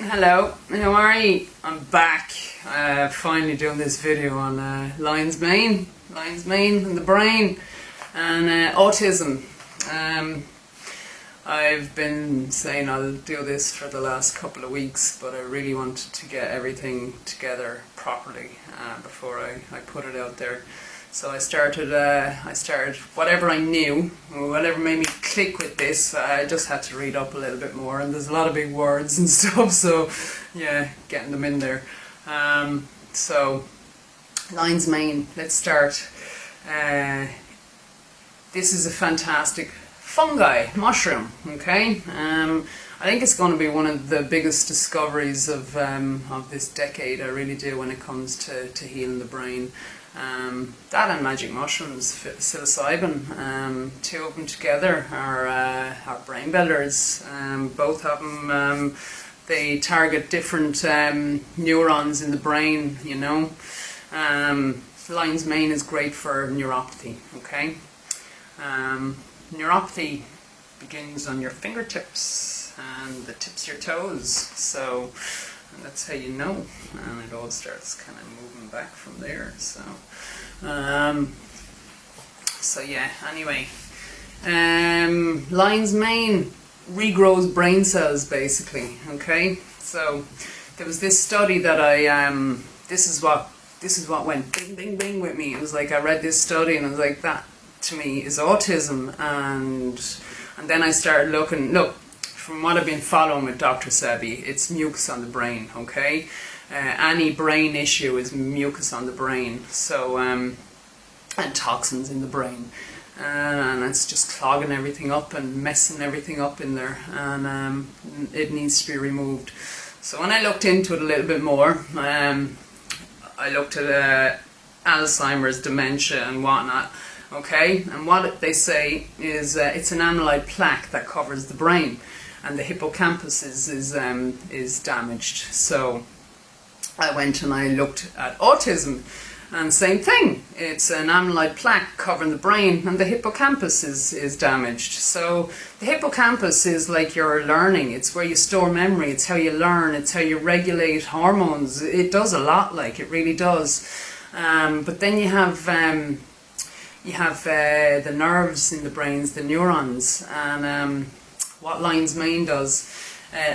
Hello, how are you? I'm back, finally doing this video on lion's mane and the brain and autism. I've been saying I'll do this for the last couple of weeks, but I really wanted to get everything together properly before I put it out there. So I started whatever I knew, whatever made me click with this. I just had to read up a little bit more, and there's a lot of big words and stuff, so yeah, getting them in there. So lion's mane, let's start. This is a fantastic fungi, mushroom, okay? I think it's going to be one of the biggest discoveries of this decade, I really do, when it comes to healing the brain. That and magic mushrooms, psilocybin, two of them together are brain builders. Both of them, they target different neurons in the brain, you know. Lion's mane is great for neuropathy, okay? Neuropathy begins on your fingertips and the tips of your toes, so that's how you know, and it all starts kind of moving back from there. So yeah, anyway, lion's mane regrows brain cells basically, okay? So there was this study that this is what went bing bing bing with me. It was like I read this study and I was like, that to me is autism, and then I started looking. Look, from what I've been following with Dr. Sebi, it's mucus on the brain, okay? Any brain issue is mucus on the brain, so and toxins in the brain, and it's just clogging everything up and messing everything up in there, and it needs to be removed. So when I looked into it a little bit more, I looked at Alzheimer's, dementia and whatnot, okay? And what they say is it's an amyloid plaque that covers the brain, and the hippocampus is damaged. So I went and I looked at autism, and same thing. It's an amyloid plaque covering the brain, and the hippocampus is damaged. So the hippocampus is like your learning. It's where you store memory. It's how you learn. It's how you regulate hormones. It does a lot, like it really does. But then you have the nerves in the brains, the neurons, and what lion's mane does.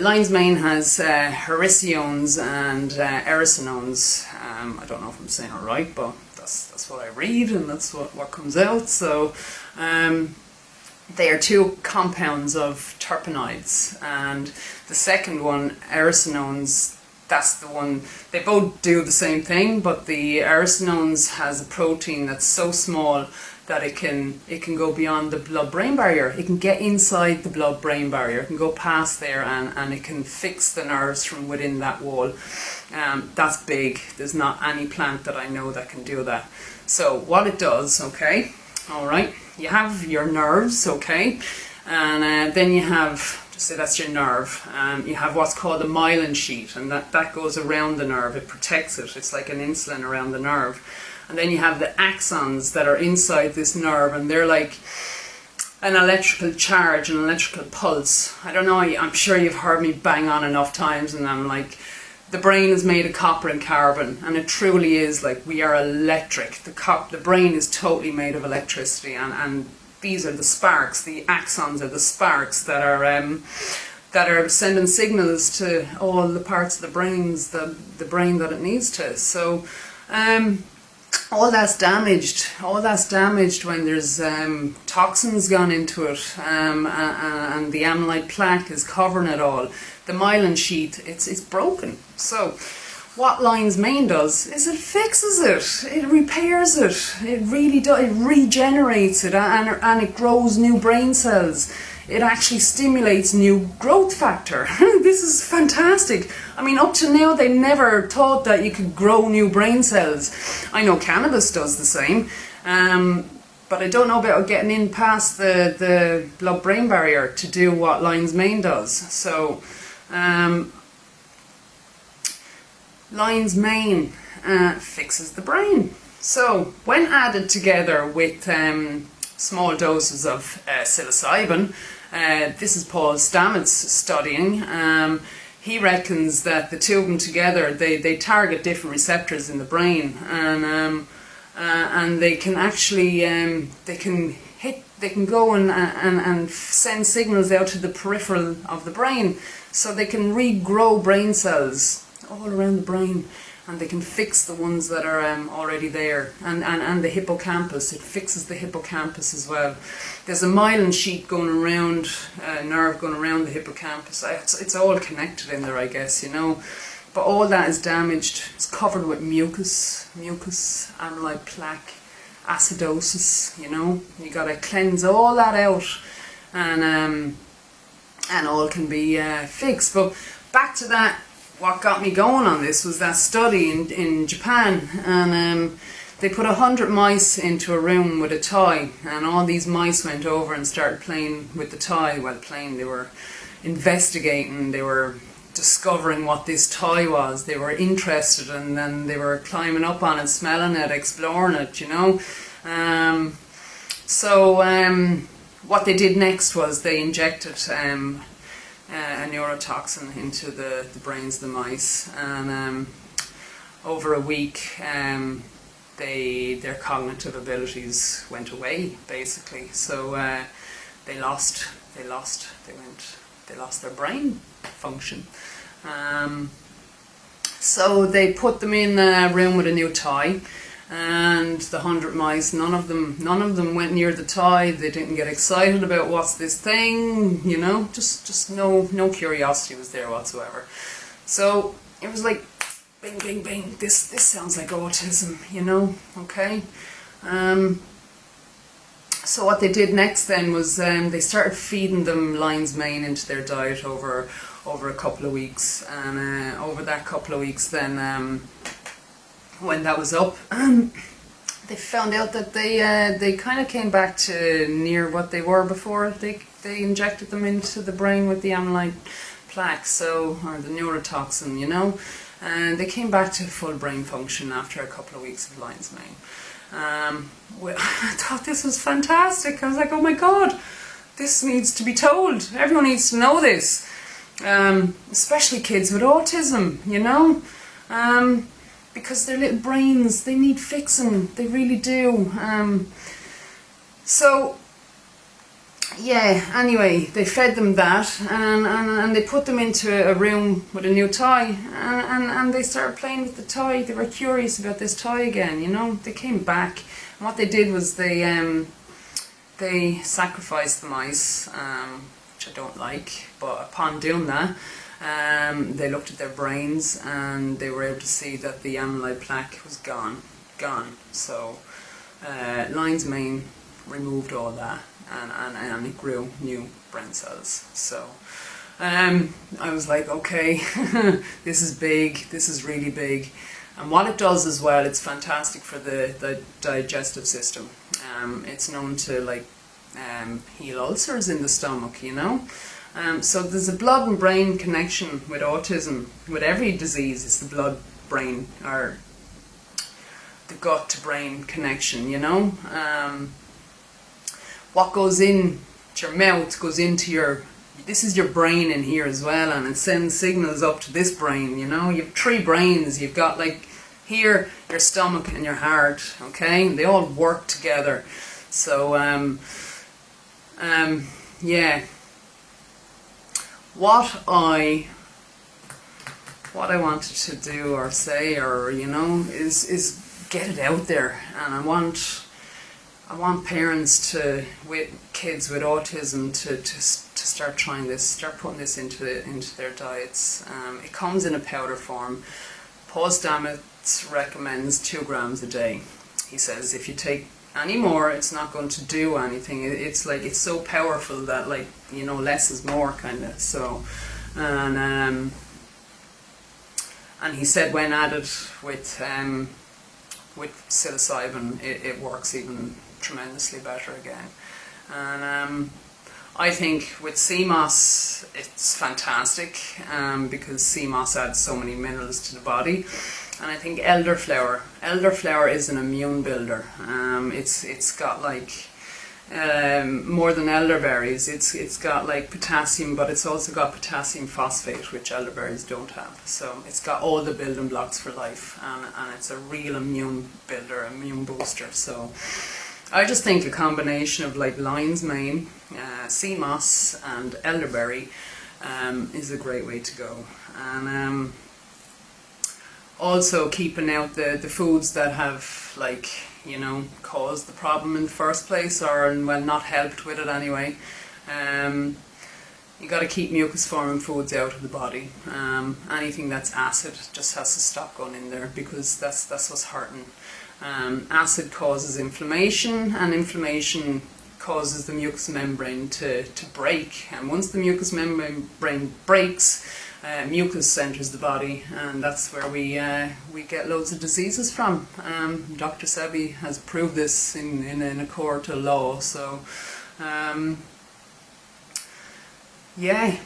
Lion's mane has hericiones and ericinones. I don't know if I'm saying it right, but that's what I read, and that's what comes out. So they are two compounds of terpenoids, and the second one, ericinones, that's the one. They both do the same thing, but the ericinones has a protein that's so small that it can go beyond the blood-brain barrier. It can get inside the blood-brain barrier. It can go past there, and it can fix the nerves from within that wall. That's big. There's not any plant that I know that can do that. So what it does, okay, all right, you have your nerves, okay, and then you have, just say that's your nerve. You have what's called a myelin sheath, and that goes around the nerve. It protects it. It's like an insulin around the nerve. And then you have the axons that are inside this nerve, and they're like an electrical charge, an electrical pulse. I don't know, I'm sure you've heard me bang on enough times, and I'm like, the brain is made of copper and carbon, and it truly is. Like, we are electric. The brain is totally made of electricity, and these are the sparks. The axons are the sparks that are sending signals to all the parts of the brains, the brain that it needs to. So all that's damaged when there's toxins gone into it, and the amyloid plaque is covering it all. The myelin sheath, it's broken. So what lion's mane does is it fixes it, it repairs it, it really does, it regenerates it, and it grows new brain cells. It actually stimulates new growth factor. This is fantastic. I mean, up to now they never thought that you could grow new brain cells. I know cannabis does the same, but I don't know about getting in past the blood-brain barrier to do what lion's mane does. So lion's mane fixes the brain. So when added together with small doses of psilocybin, this is Paul Stamets studying. he reckons that the two of them together, they target different receptors in the brain, and they can actually they can go and send signals out to the peripheral of the brain, so they can regrow brain cells all around the brain, and they can fix the ones that are already there, and the hippocampus. It fixes the hippocampus as well. There's a myelin sheet going around, a nerve going around the hippocampus. It's all connected in there, I guess, you know. But all that is damaged. It's covered with mucus, amyloid plaque, acidosis, you know. You got to cleanse all that out, and all can be fixed. But back to that, what got me going on this was that study in Japan, and they put 100 mice into a room with a toy, and all these mice went over and started playing with the toy. Well, playing, they were investigating, they were discovering what this toy was, they were interested, and then they were climbing up on it, smelling it, exploring it, you know. What they did next was they injected a neurotoxin into the brains of the mice, and over a week their cognitive abilities went away, basically. So they lost their brain function. So they put them in a room with a new toy, and the 100 mice, none of them went near the toy. They didn't get excited about what's this thing, you know, just no curiosity was there whatsoever. So it was like bing bing bing, this sounds like autism, you know. Okay. So what they did next then was they started feeding them lion's mane into their diet over a couple of weeks, and over that couple of weeks then, when that was up, they found out that they kind of came back to near what they were before they injected them into the brain with the amyloid plaque, or the neurotoxin, you know, and they came back to full brain function after a couple of weeks of lion's mane. I thought this was fantastic. I was like, oh my god, this needs to be told. Everyone needs to know this, especially kids with autism, you know, because their little brains, they need fixing, they really do. So yeah, anyway, they fed them that, and they put them into a room with a new toy, and they started playing with the toy. They were curious about this toy again, you know. They came back, and what they did was they sacrificed the mice, which I don't like, but upon doing that, they looked at their brains, and they were able to see that the amyloid plaque was gone. So lion's mane removed all that, and it grew new brain cells. So I was like, okay, this is big, this is really big. And what it does as well, it's fantastic for the digestive system. It's known to heal ulcers in the stomach, you know. So there's a blood and brain connection with autism. With every disease, it's the blood-brain, or the gut-to-brain connection, you know. What goes in your mouth goes into this is your brain in here as well, and it sends signals up to this brain, you know. You have 3 brains. You've got here, your stomach and your heart, okay? They all work together. So, yeah. What I wanted to do or say, or, you know, is get it out there. And I want parents with kids with autism to start trying this, start putting this into their diets. It comes in a powder form. Paul Stamets recommends 2 grams a day. He says if you take any more, it's not going to do anything. It's so powerful that, you know, less is more, kind of. So, and he said when added with psilocybin, it works even tremendously better again. And I think with CMOS it's fantastic, because CMOS adds so many minerals to the body. And I think elderflower is an immune builder. It's got more than elderberries. It's got like potassium, but it's also got potassium phosphate, which elderberries don't have. So it's got all the building blocks for life, and it's a real immune builder, immune booster. So I just think a combination of like lion's mane, sea moss and elderberry is a great way to go. And also keeping out the foods that have, like, you know, caused the problem in the first place, or, well, not helped with it anyway. You got to keep mucus forming foods out of the body. Anything that's acid just has to stop going in there, because that's what's hurting. Acid causes inflammation, and inflammation causes the mucous membrane to break, and once the mucous membrane breaks, mucus enters the body, and that's where we get loads of diseases from. Dr. Sebi has proved this in a court of law. So yeah,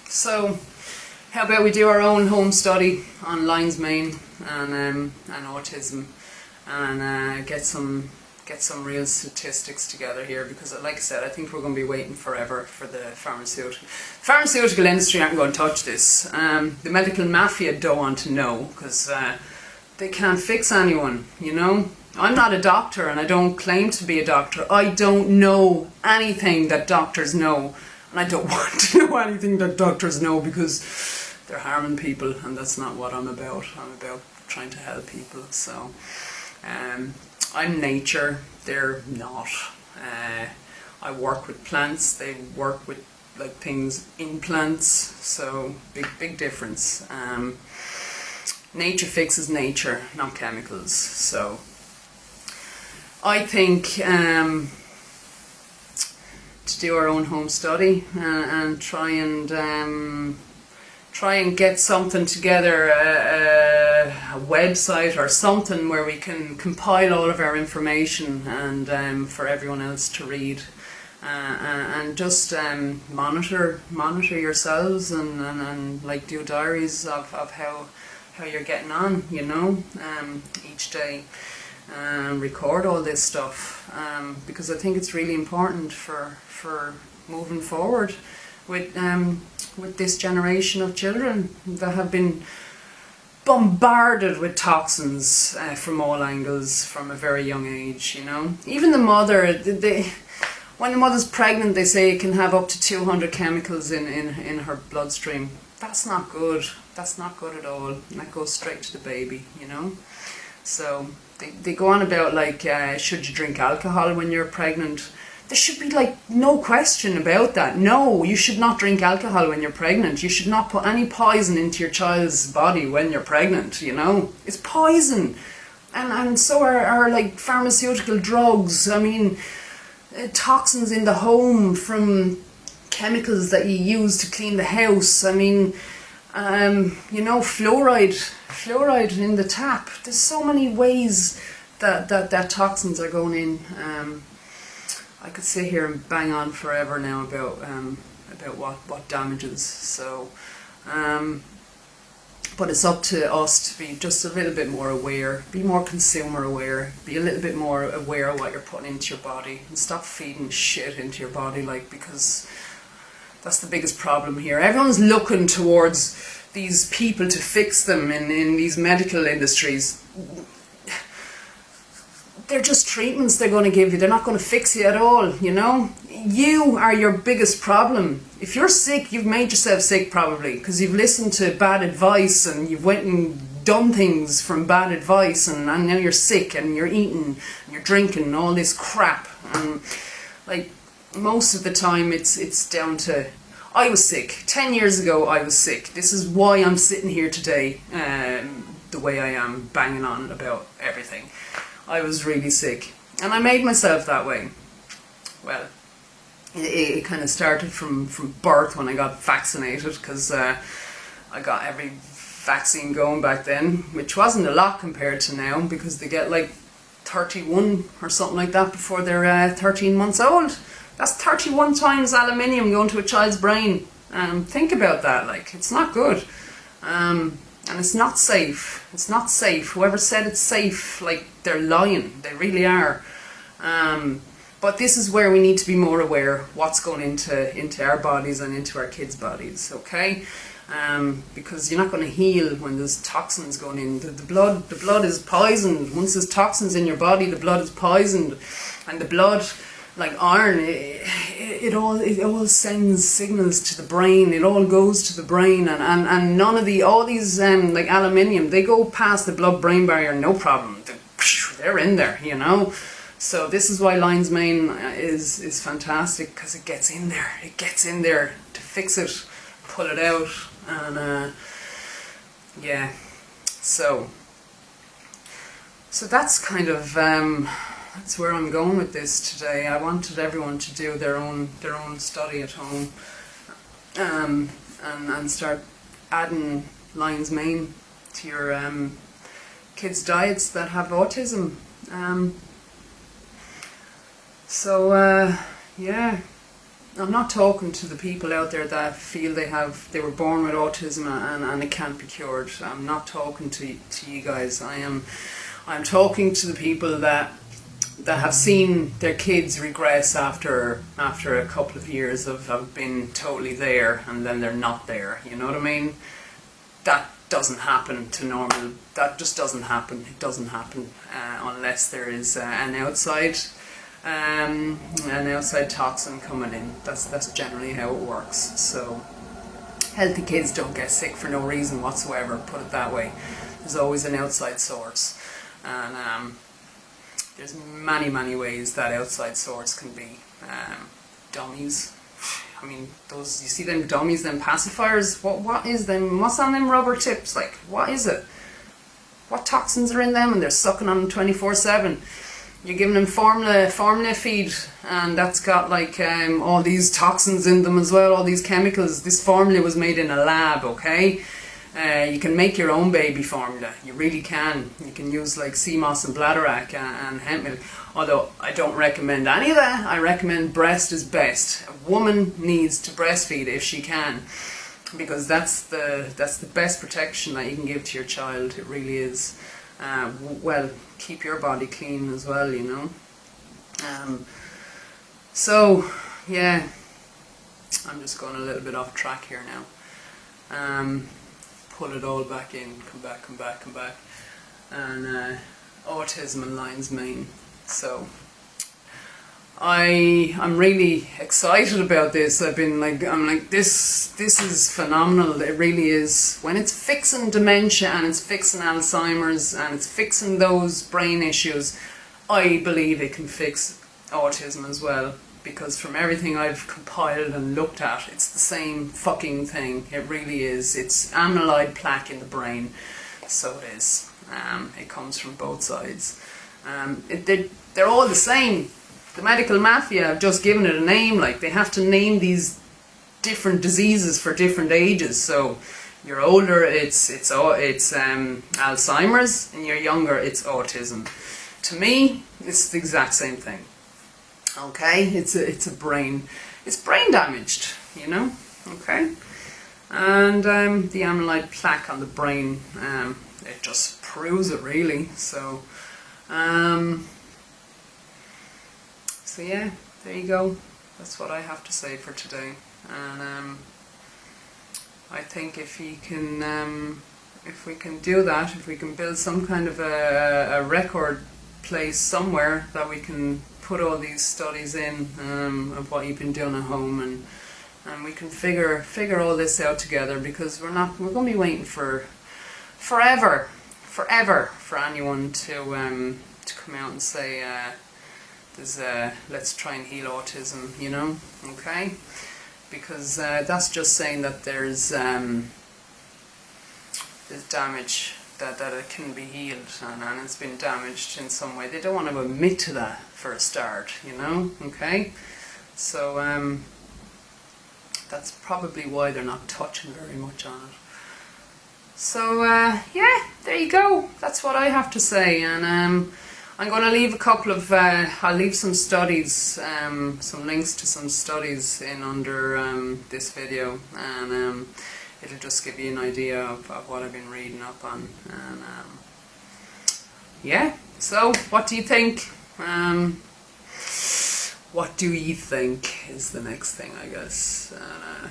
so how about we do our own home study on lion's mane and autism, and get some real statistics together here, because, like I said, I think we're going to be waiting forever for the pharmaceutical industry aren't going to touch this. The medical mafia don't want to know, because they can't fix anyone, you know. I'm not a doctor, and I don't claim to be a doctor. I don't know anything that doctors know, and I don't want to know anything that doctors know, because they're harming people, and that's not what I'm about. I'm about trying to help people. So I'm nature, they're not. I work with plants, they work with like things in plants, so big difference. Nature fixes nature, not chemicals. So I think to do our own home study and try and get something together, a website or something where we can compile all of our information and for everyone else to read, and just monitor yourselves and like do diaries of how you're getting on, you know, each day, record all this stuff, because I think it's really important for moving forward with this generation of children that have been bombarded with toxins from all angles from a very young age, you know. Even the mother, when the mother's pregnant, they say it can have up to 200 chemicals in her bloodstream. That's not good. That's not good at all. And that goes straight to the baby, you know. So they go on about, like, should you drink alcohol when you're pregnant? There should be, like, no question about that. No, you should not drink alcohol when you're pregnant. You should not put any poison into your child's body when you're pregnant, you know. It's poison. And so are like pharmaceutical drugs. I mean, toxins in the home from chemicals that you use to clean the house. I mean, you know, fluoride in the tap. There's so many ways that toxins are going in. I could sit here and bang on forever now about what damages. So, but it's up to us to be just a little bit more aware, be more consumer aware, be a little bit more aware of what you're putting into your body, and stop feeding shit into your body, like, because that's the biggest problem here. Everyone's looking towards these people to fix them in these medical industries. They're just treatments they're going to give you. They're not going to fix you at all, you know. You are your biggest problem. If you're sick, you've made yourself sick probably, because you've listened to bad advice and you've went and done things from bad advice, and now you're sick and you're eating and you're drinking and all this crap. And, like, most of the time it's down to, I was sick. 10 years ago I was sick. This is why I'm sitting here today the way I am, banging on about everything. I was really sick, and I made myself that way. Well, it kind of started from birth when I got vaccinated, because I got every vaccine going back then, which wasn't a lot compared to now, because they get like 31 or something like that before they're 13 months old. That's 31 times aluminium going to a child's brain. Think about that. Like, it's not good. And it's not safe. It's not safe. Whoever said it's safe, like, they're lying. They really are. But this is where we need to be more aware what's going into our bodies and into our kids' bodies, okay? Because you're not going to heal when there's toxins going in. The blood is poisoned. Once there's toxins in your body, the blood is poisoned, and the blood, like iron, it all sends signals to the brain. It all goes to the brain, and none of all these like aluminium, they go past the blood-brain barrier, no problem. They're in there, you know. So this is why lion's mane is fantastic, because it gets in there. It gets in there to fix it, pull it out, and yeah. So that's kind of that's where I'm going with this today. I wanted everyone to do their own study at home, and start adding lion's mane to your kids' diets that have autism. Yeah, I'm not talking to the people out there that feel they were born with autism and it can't be cured. I'm not talking to you guys. I'm talking to the people that have seen their kids regress after a couple of years of being totally there, and then they're not there. You know what I mean? That doesn't happen to normal. That just doesn't happen. It doesn't happen unless there is an outside toxin coming in. That's generally how it works. So healthy kids don't get sick for no reason whatsoever, put it that way. There's always an outside source, and there's many ways that outside source can be. Dummies, I mean, you see them dummies, them pacifiers, what is them, what's on them rubber tips, like, what is it? What toxins are in them, and they're sucking on them 24/7. You're giving them formula feed, and that's got like all these toxins in them as well, all these chemicals. This formula was made in a lab, okay? You can make your own baby formula. You really can. You can use like sea moss and bladderwrack and hemp milk. Although I don't recommend any of that. I recommend breast is best. A woman needs to breastfeed if she can, because that's the best protection that you can give to your child. It really is. Well, keep your body clean as well, you know. So yeah, I'm just going a little bit off track here now. Pull it all back in, come back, and autism and lion's mane. So I'm really excited about this. I'm like this is phenomenal. It really is. When it's fixing dementia and it's fixing Alzheimer's and it's fixing those brain issues, I believe it can fix autism as well. Because from everything I've compiled and looked at, it's the same fucking thing. It really is. It's amyloid plaque in the brain. So it is. It comes from both sides. They're all the same. The medical mafia have just given it a name. Like, they have to name these different diseases for different ages. So you're older, it's Alzheimer's, and you're younger, it's autism. To me, it's the exact same thing. Okay, it's brain damaged, you know. Okay, and the amyloid plaque on the brain, it just proves it really. So yeah, there you go. That's what I have to say for today. And I think if we can do that, if we can build some kind of a record place somewhere that we can put all these studies in of what you've been doing at home, and we can figure all this out together, because we're going to be waiting for forever for anyone to come out and say let's try and heal autism, you know, okay? Because that's just saying that there's damage, that it can be healed, and it's been damaged in some way. They don't want to admit to that for a start, you know, okay? So that's probably why they're not touching very much on it. So yeah, there you go. That's what I have to say. And I'm going to leave a couple of, I'll leave some studies, some links to some studies in under this video, and it'll just give you an idea of what I've been reading up on. And yeah, so what do you think? what do you think is the next thing, I guess.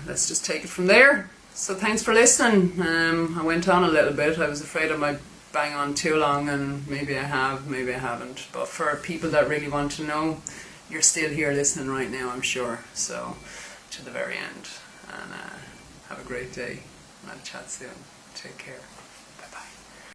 Let's just take it from there. So thanks for listening. I went on a little bit. I was afraid I might bang on too long, and maybe I have, maybe I haven't. But for people that really want to know, you're still here listening right now, I'm sure. So to the very end. And have a great day. I'll chat soon. Take care.